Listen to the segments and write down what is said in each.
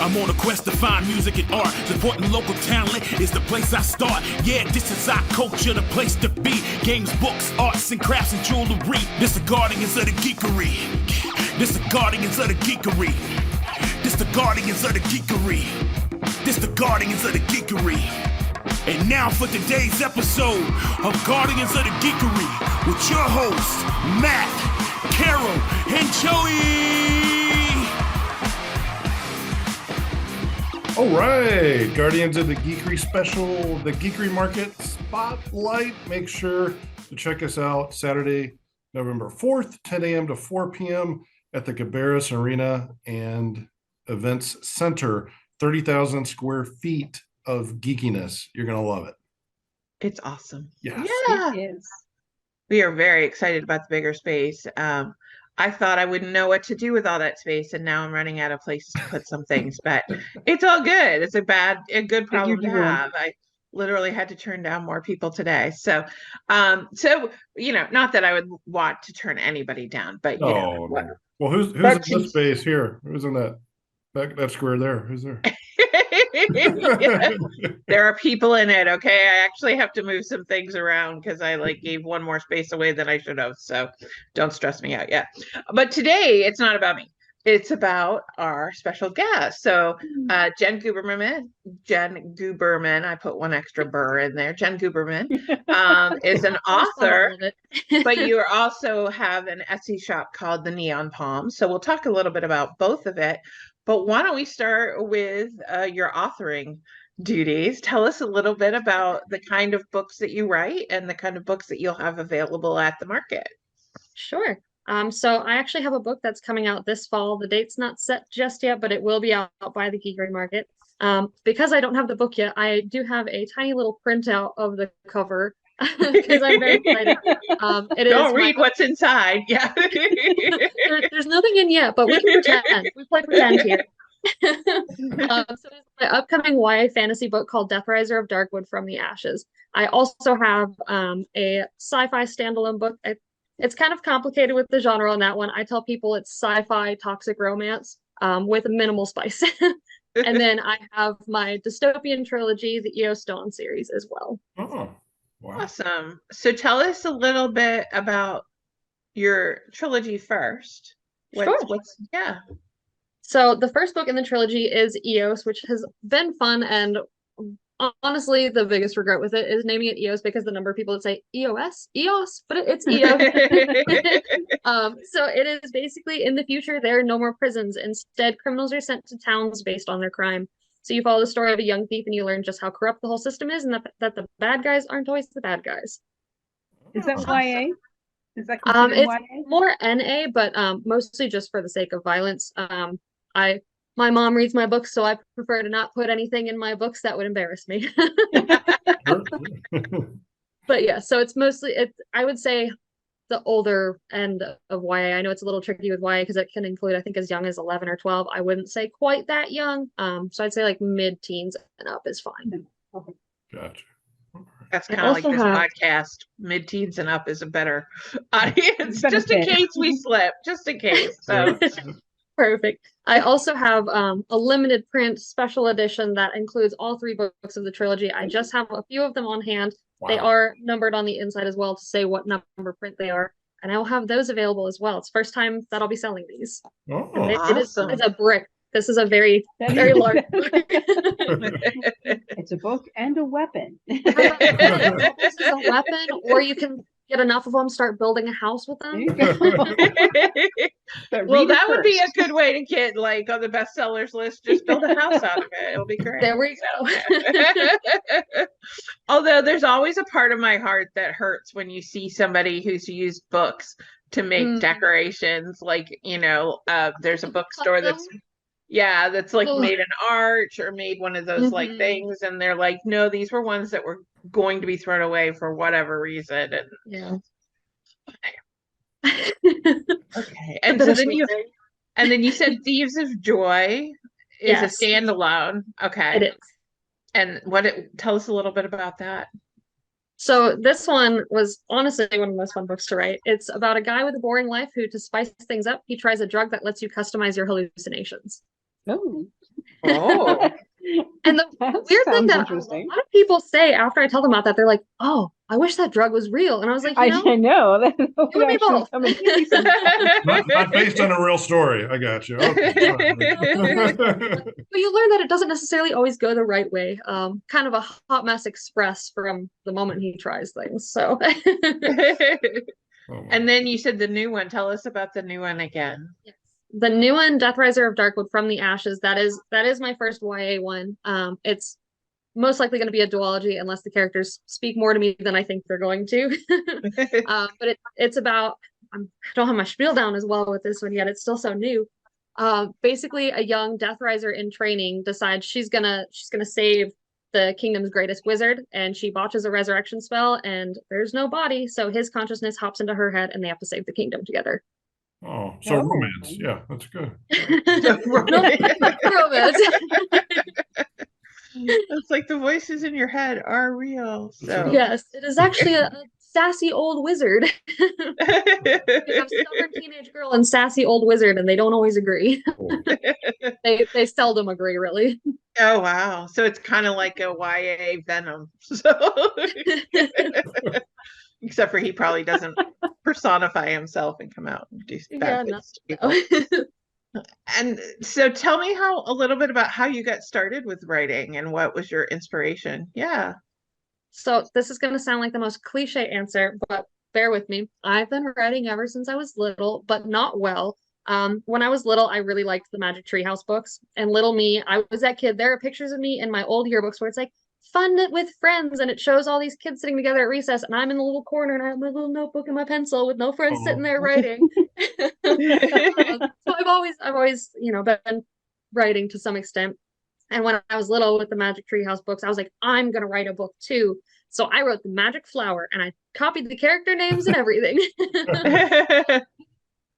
I'm on a quest to find music and art. Supporting local talent is the place I start. Yeah, this is our culture, the place to be. Games, books, arts and crafts and jewelry. This the guardians of the geekery. This the guardians of the geekery. This the guardians of the geekery. This the guardians of the geekery. And now for today's episode of Guardians of the Geekery with your hosts, Matt, Carol, and Joey. All right, Guardians of the Geekery special, the Geekery Market Spotlight. Make sure to check us out Saturday, November 4th, 10 a.m. to 4 p.m. at the Guberman Arena and Events Center, 30,000 square feet of geekiness. You're going to love it. It's awesome. Yes. Yeah. It is. We are very excited about the bigger space. I thought I wouldn't know what to do with all that space, and now I'm running out of places to put some things, but it's all good. It's a good problem to have. I literally had to turn down more people today. So, not that I would want to turn anybody down, but No. Well, who's in this space here? Who's in that square there? Who's there? There are people in it. Okay, I actually have to move some things around because I gave one more space away than I should have, so don't stress me out yet. But today it's not about me, it's about our special guest. So Jen Guberman, I put one extra burr in there. Jen Guberman is an author, but you also have an Etsy shop called the Neon Palm, so we'll talk a little bit about both of it. But why don't we start with your authoring duties? Tell us a little bit about the kind of books that you write and the kind of books that you'll have available at the market. Sure. So I actually have a book that's coming out this fall. The date's not set just yet, but it will be out by the Geekery Market. Because I don't have the book yet, I do have a tiny little printout of the cover because I'm very excited. Don't read what's inside. Yeah. There's nothing in yet, but we can pretend. We play pretend here. So it's my upcoming YA fantasy book called Deathriser of Darkwood from the Ashes. I also have a sci-fi standalone book. It's kind of complicated with the genre on that one. I tell people it's sci-fi toxic romance with minimal spice. And then I have my dystopian trilogy, the EO Stone series as well. Oh, wow. Awesome. So tell us a little bit about your trilogy first. Sure. So the first book in the trilogy is EOS, which has been fun, and honestly, the biggest regret with it is naming it EOS because the number of people that say EOS, but it's EOS. So it is basically in the future, there are no more prisons. Instead, criminals are sent to towns based on their crime. So you follow the story of a young thief and you learn just how corrupt the whole system is and that the bad guys aren't always the bad guys. Is that YA? Is that considered it's YA? more NA, but mostly just for the sake of violence. My mom reads my books, so I prefer to not put anything in my books that would embarrass me. But yeah, so it's mostly, I would say, the older end of YA. I know it's a little tricky with YA because it can include, I think, as young as 11 or 12. I wouldn't say quite that young. So I'd say mid-teens and up is fine. Gotcha. That's kind of like this podcast. Mid-teens and up is a better audience, just in case we slip, just in case. So perfect. I also have a limited print special edition that includes all 3 books of the trilogy. I just have a few of them on hand. Wow. They are numbered on the inside as well to say what number print they are. And I will have those available as well. It's the first time that I'll be selling these. Oh, awesome. It's a brick. This is a very, very large book. It's a book and a weapon. This is a weapon, or you can get enough of them, start building a house with them. Well, that would be a good way to get on the bestsellers list. Just build a house out of it. It'll be great. There we go. Although there's always a part of my heart that hurts when you see somebody who's used books to make decorations. There's a bookstore that's made an arch or made one of those things, and they're like, no, these were ones that were going to be thrown away for whatever reason. And yeah. Okay. And so then you said Thieves of Joy is a standalone. Okay. It is. And tell us a little bit about that. So this one was honestly one of the most fun books to write. It's about a guy with a boring life who, to spice things up, he tries a drug that lets you customize your hallucinations. Oh. Oh. And the That weird thing sounds that a interesting. lot of people say after I tell them about that, they're like, "Oh, I wish that drug was real." And I was like, I know that you would and me actually both. come in handy sometimes. Not based on a real story. I got you. Okay. All right. But you learn that it doesn't necessarily always go the right way. Kind of a hot mess express from the moment he tries things. So Oh, wow. And then you said the new one. Tell us about the new one again. yes. The new one, Death Riser of Darkwood from the Ashes, that is my first YA one. It's most likely going to be a duology unless the characters speak more to me than I think they're going to. But it's about I don't have my spiel down as well with this one yet. It's still so new. Basically, a young Death Riser in training decides she's gonna save the kingdom's greatest wizard, and she botches a resurrection spell, and there's no body, so his consciousness hops into her head, and they have to save the kingdom together. Oh, so romance. Yeah, that's good. No, romance. It's like the voices in your head are real. So Yes, it is actually a sassy old wizard. You have stubborn teenage girl and sassy old wizard, and they don't always agree. Cool. They seldom agree, really. Oh wow. So it's kind of like a YA Venom. So except for he probably doesn't personify himself and come out and do Yeah, bad no, things to people. no. And so tell me a little bit about how you got started with writing and what was your inspiration. Yeah. So this is going to sound like the most cliche answer, but bear with me. I've been writing ever since I was little, but not well. When I was little, I really liked the Magic Treehouse books. And little me, I was that kid. There are pictures of me in my old yearbooks where it's like fun with friends, and it shows all these kids sitting together at recess, and I'm in the little corner, and I have my little notebook and my pencil with no friends sitting there writing. So I've always, been writing to some extent. And when I was little with the Magic Treehouse books, I was like, I'm gonna write a book too. So I wrote the Magic Flower, and I copied the character names and everything. It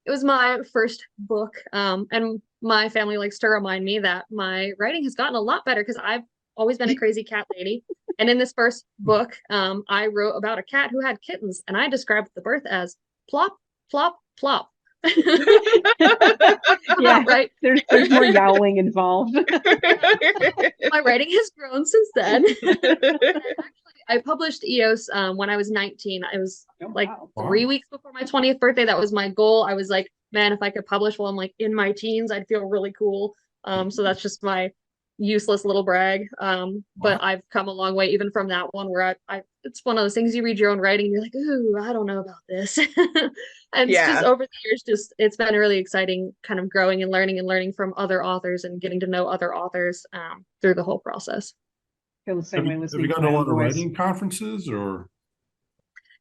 was my first book, and my family likes to remind me that my writing has gotten a lot better because I've always been a crazy cat lady. And in this first book, I wrote about a cat who had kittens, and I described the birth as plop, plop, plop. Yeah, Right. There's more yowling involved. My writing has grown since then. I published EOS when I was 19. I was like wow. 3 weeks before my 20th birthday. That was my goal. I was like, man, if I could publish while I'm like in my teens, I'd feel really cool. So that's just my useless little brag. But I've come a long way even from that one where I it's one of those things you read your own writing, you're like, ooh, I don't know about this. And it's just over the years, it's been really exciting kind of growing and learning from other authors and getting to know other authors through the whole process. Feel the same way Have listening you to gone to my a own lot of voice. writing conferences or?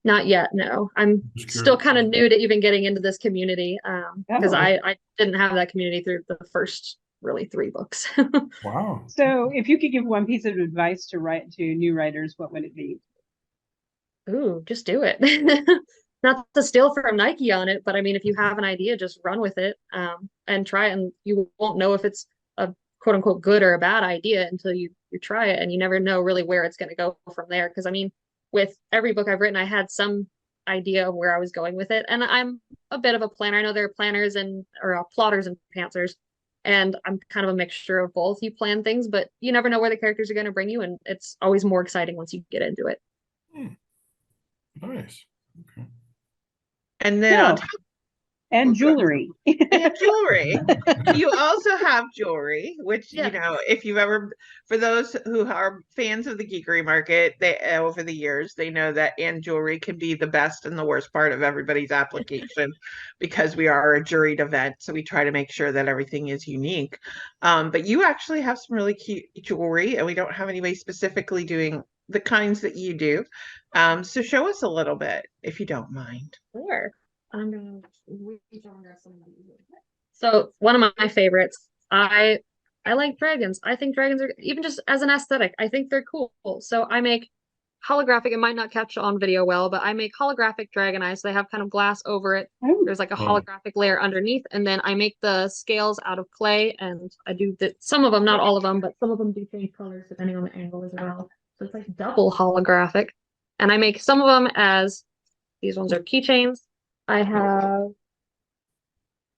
Not yet, no. I'm Just still curious. kind of new to even getting into this community because Oh. I didn't have that community through the first really 3 books. Wow. So if you could give one piece of advice to write to new writers, what would it be? Ooh, just do it. Not to steal from Nike on it, but I mean, if you have an idea, just run with it and try it. And you won't know if it's a quote unquote good or a bad idea until you try it. And you never know really where it's going to go from there. Because I mean, with every book I've written, I had some idea of where I was going with it. And I'm a bit of a planner. I know there are planners or plotters and pantsers. And I'm kind of a mixture of both. You plan things, but you never know where the characters are going to bring you. And it's always more exciting once you get into it. Nice. Okay. And then on top And jewelry. and jewelry. You also have jewelry, which, Yeah. if you've ever, for those who are fans of the Geekery market, they over the years, they know that and jewelry can be the best and the worst part of everybody's application because we are a juried event. So we try to make sure that everything is unique. But you actually have some really cute jewelry, and we don't have anybody specifically doing the kinds that you do. So show us a little bit, if you don't mind. Sure. I'm gonna reach over and grab some of these. So one of my favorites, I like dragons. I think dragons are even just as an aesthetic, I think they're cool. So I make holographic, it might not catch on video well, but I make holographic dragon eyes. So they have kind of glass over it. There's like a holographic layer underneath, and then I make the scales out of clay, and I do some of them, not all of them, but some of them do change colors depending on the angle as well. So it's like double holographic. And I make some of them as these ones are keychains. I have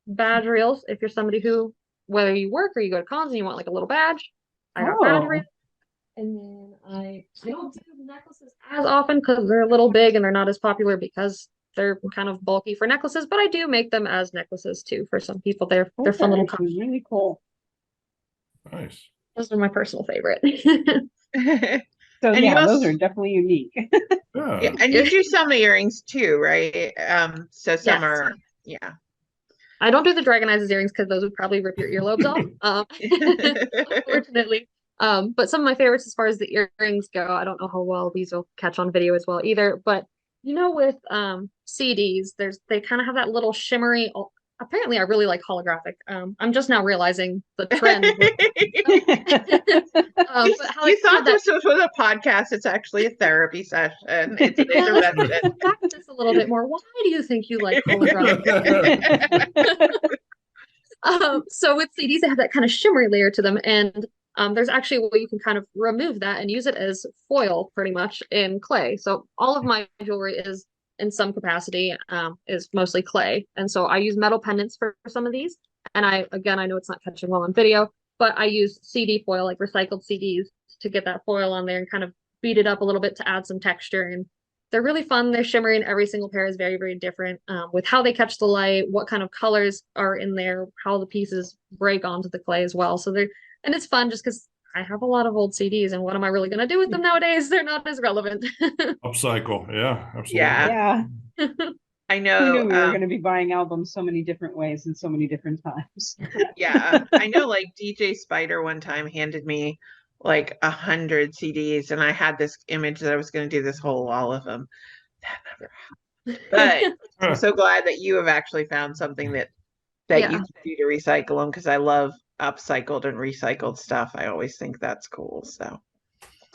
badge reels if you're somebody who whether you work or you go to cons and you want like a little badge. I got badge rings. And then I don't do necklaces as often because they're a little big and they're not as popular because they're kind of bulky for necklaces, but I do make them as necklaces too for some people. They're fun little really cool. Nice. Those are my personal favorite. So And yeah, those are definitely unique. Yeah, and you do some earrings too, right? So some are, yeah. I don't do the Dragonizes earrings because those would probably rip your earlobes off. Unfortunately. But some of my favorites as far as the earrings go, I don't know how well these will catch on video as well either, but you know, with CDs, they kind of have that little shimmery. Apparently, I really like holographic. I'm just now realizing the trend. You thought this was a podcast. It's actually a therapy session. It's an intervention. Practice a little bit more. Why do you think you like holographic? So with CDs, they have that kind of shimmery layer to them, and there's actually a way you can kind of remove that and use it as foil pretty much in clay. So all of my jewelry is in some capacity is mostly clay. And so I use metal pendants for some of these. And I know it's not catching well on video, but I use CD foil, like recycled CDs, to get that foil on there and kind of beat it up a little bit to add some texture. And they're really fun. They're shimmery, and every single pair is very, very different with how they catch the light, what kind of colors are in there, how the pieces break onto the clay as well. So and it's fun just because I have a lot of old CDs, and what am I really going to do with them nowadays? They're not as relevant. Upcycle. Yeah, absolutely. Yeah. I know. We knew we were going to be buying albums so many different ways and so many different times. Yeah. I know, like DJ Spider one time handed me like 100 CDs, and I had this image that I was going to do this whole wall of them. That never happened. But I'm so glad that you have actually found something that you can do to recycle them, because I love upcycled and recycled stuff. I always think that's cool. So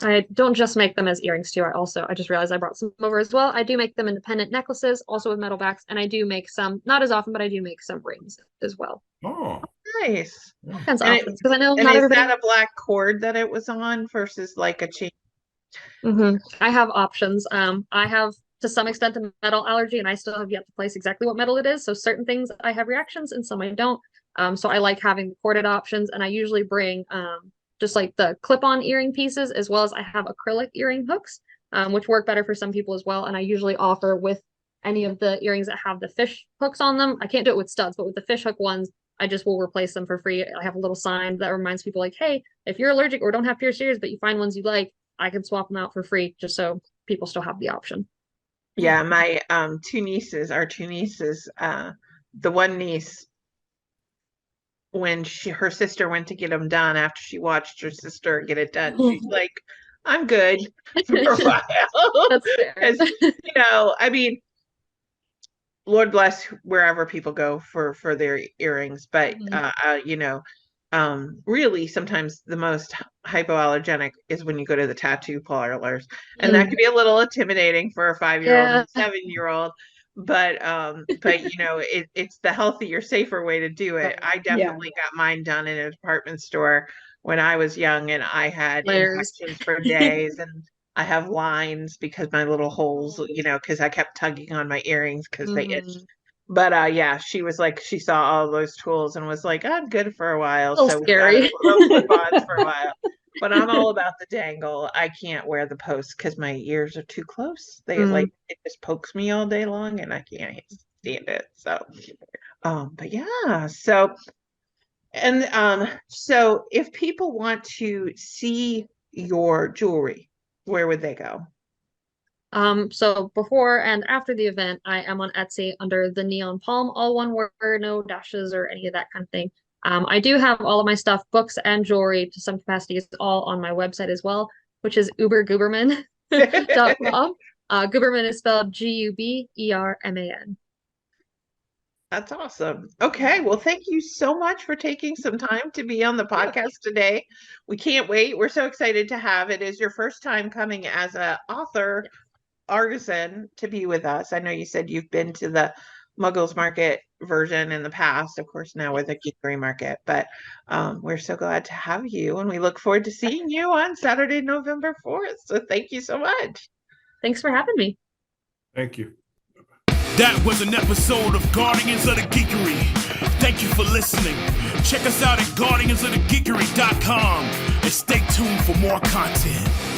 I don't just make them as earrings too. I just realized I brought some over as well. I do make them independent necklaces, also with metal backs, and I do make some, not as often, but I do make some rings as well. Oh, nice. Depends on options, because I know and not is everybody. that a black cord that it was on versus like a chain? I have options. I have to some extent a metal allergy, and I still have yet to place exactly what metal it is. So certain things I have reactions and some I don't. So I like having the corded options, and I usually bring just like the clip-on earring pieces, as well as I have acrylic earring hooks, which work better for some people as well. And I usually offer with any of the earrings that have the fish hooks on them. I can't do it with studs, but with the fish hook ones, I just will replace them for free. I have a little sign that reminds people like, hey, if you're allergic or don't have pierced ears, but you find ones you like, I can swap them out for free, just so people still have the option. Yeah, my our two nieces, the one niece, when her sister went to get them done, after she watched her sister get it done, she's like, I'm good for a while. That's fair. I mean, Lord bless wherever people go for their earrings, but really sometimes the most hypoallergenic is when you go to the tattoo parlors, and that can be a little intimidating for a 5-year-old and 7-year-old. But it's the healthier, safer way to do it. I definitely got mine done in a department store when I was young, and I had infections for days, and I have lines because my little holes, because I kept tugging on my earrings because they itched. But she was like, she saw all those tools and was like, I'm good for a while. So scary. we got little clip-ons for a while. But I'm all about the dangle. I can't wear the post because my ears are too close. They it just pokes me all day long, and I can't stand it. So, but yeah. So, and so if people want to see your jewelry, where would they go? So before and after the event, I am on Etsy under the Neon Palm, all one word, no dashes or any of that kind of thing. I do have all of my stuff, books and jewelry to some capacity, is all on my website as well, which is uberguberman.com. Guberman is spelled Guberman. That's awesome. Okay, well, thank you so much for taking some time to be on the podcast today. We can't wait. We're so excited to have it. Is your first time coming as an author artisan to be with us. I know you said you've been to the Muggles Market version in the past, of course, now with the Geekery Market, but we're so glad to have you, and we look forward to seeing you on Saturday, November 4th. So thank you so much. Thanks for having me. Thank you. That was an episode of Guardians of the Geekery. Thank you for listening. Check us out at guardiansofthegeekery.com and stay tuned for more content.